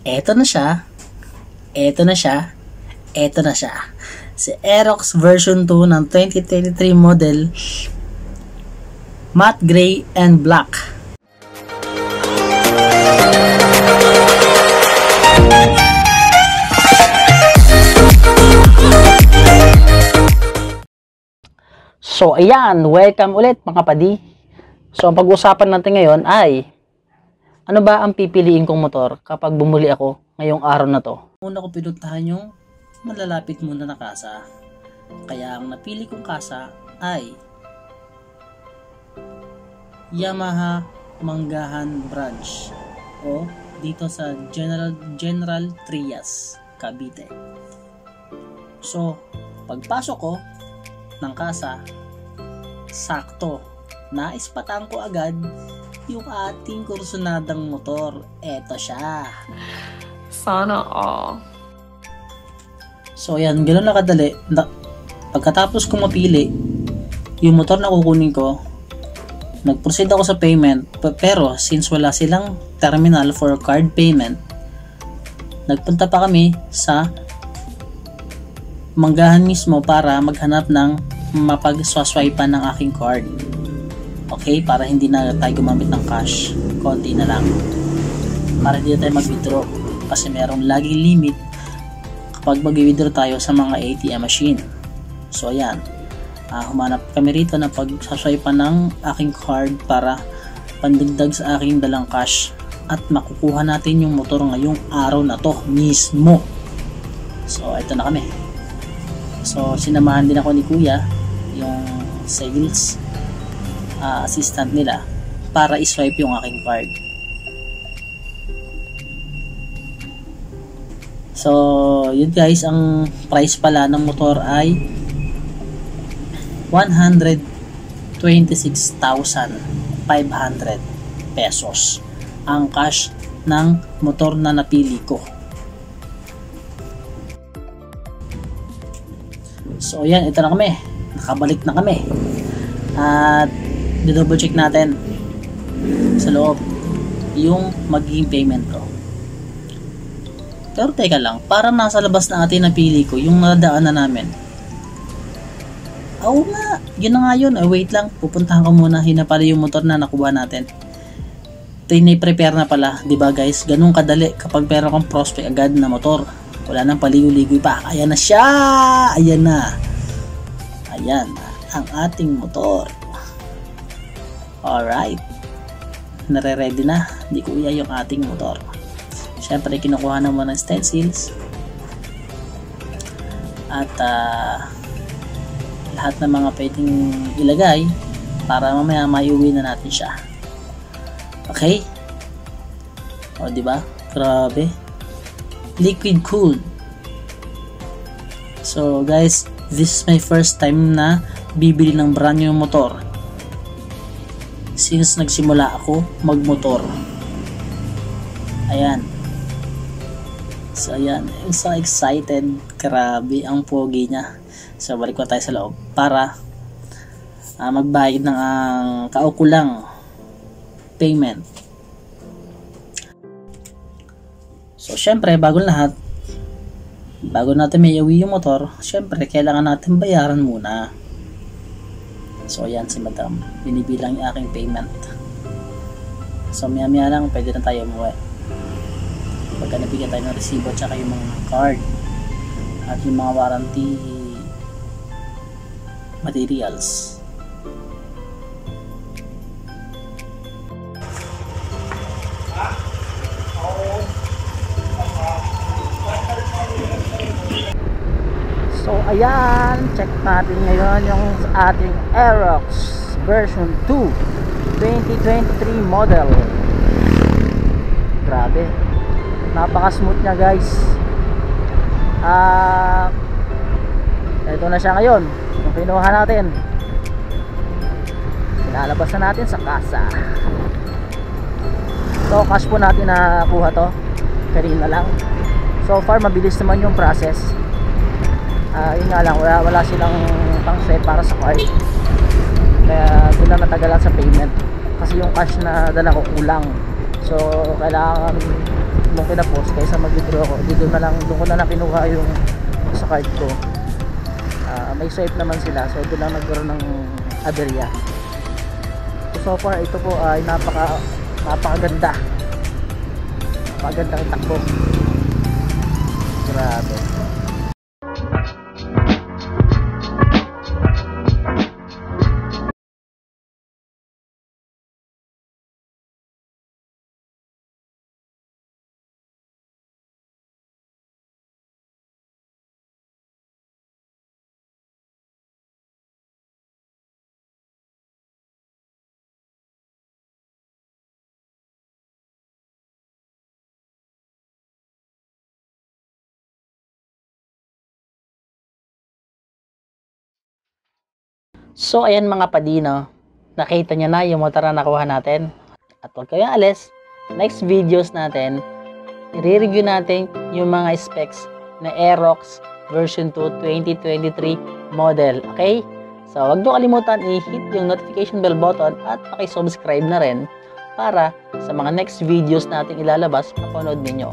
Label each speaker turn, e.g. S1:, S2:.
S1: Eto na siya. Eto na siya. Eto na siya. Si Aerox version 2 ng 2023 model, matte gray and black. So ayan, welcome ulit mga padi. So ang pag-uusapan natin ngayon ay ano ba ang pipiliin kong motor kapag bumuli ako ngayong araw na to? Una ko pinuntahan yung malalapit muna na kasa. Kaya ang napili kong kasa ay Yamaha Manggahan Branch o dito sa General Trias, Cavite. So pagpasok ko ng kasa, sakto naispatan ko agad yung ating kursunadang motor. Eto siya.
S2: Sana all.
S1: So yan, ganoon na kadali. Pagkatapos ko mapili yung motor na kukunin ko, nag-proceed ako sa payment. Pero since wala silang terminal for card payment, nagpunta pa kami sa Manggahan mismo para maghanap ng mapag-swipe-an ng aking card. Okay, para hindi na tayo gumamit ng cash, konti na lang, para hindi na tayo mag-withdraw kasi merong laging limit kapag mag-withdraw tayo sa mga ATM machine. So ayan, humanap kami rito na pag-swipe ng aking card para pandagdag sa aking dalang cash at makukuha natin yung motor ngayong araw na to mismo. So ito na kami. So sinamahan din ako ni kuya, yung sales assistant nila, para i-swipe yung aking card. So yun guys, ang price pala ng motor ay 126,500 pesos ang cash ng motor na napili ko. So yan, ito na kami, nakabalik na kami at double check natin sa loob yung magiging payment ko. Pero teka lang, parang nasa labas na atin napili ko yung nadaan na namin. Oo nga, yun na nga yun. Wait lang, pupuntahan ko muna, hina pala yung motor na nakuha natin. Prepare na pala, di ba guys? Ganun kadali kapag meron kang prospect agad na motor. Wala nang paligoy-ligoy pa. Ayan na siya! Ayan na. Ayan, ang ating motor. Alright. Nare-ready na. Di kuya yung ating motor. Siyempre, kinukuha naman ng stencils. At lahat ng mga pwedeng ilagay para mamaya maiuwi na natin siya. Okay? O, di ba? Grabe. Liquid cooled. So guys, this is my first time na bibili ng brand new motor since nagsimula ako magmotor. Ayan. So ayan, I'm so excited. Grabe ang pogi niya. So balik ko tayo sa loob para magbayad ng kaukulang payment. So syempre, bago lahat, bago natin may iuwi yung motor, syempre kailangan natin bayaran muna. So ayan si madam, binibilang yung aking payment. So maya maya lang pwede na tayo umuwi pagka nabigyan tayo ng resibo at saka yung mga card at yung mga warranty materials. So ayan, check natin ngayon yung ating Aerox version 2 2023 model. Grabe, napaka smooth nya guys. Ito na siya ngayon, yung kinuha natin. Ilalabas na natin sa kasa. So cash po natin na kuha to, kanina lang. So far mabilis naman yung process. Yun nga lang, wala silang pang swipe para sa card, kaya doon na natagalan sa payment kasi yung cash na dala ko kulang. So kailangan nung kinapos kaysa mag-withdraw ako, doon ko na lang kinuha yung sa card ko. May swipe naman sila, so doon lang nagkaroon ng aberya. So far ito po ay napakaganda ng takbo, grabe. So ayan mga padino, nakita nyo na yung motor na nakuha natin. At huwag kayong alis, next videos natin, i-review natin yung mga specs na Aerox version 2 2023 model. Okay? So huwag nyo kalimutan i-hit yung notification bell button at paki-subscribe na rin para sa mga next videos natin ilalabas, mapanood ninyo.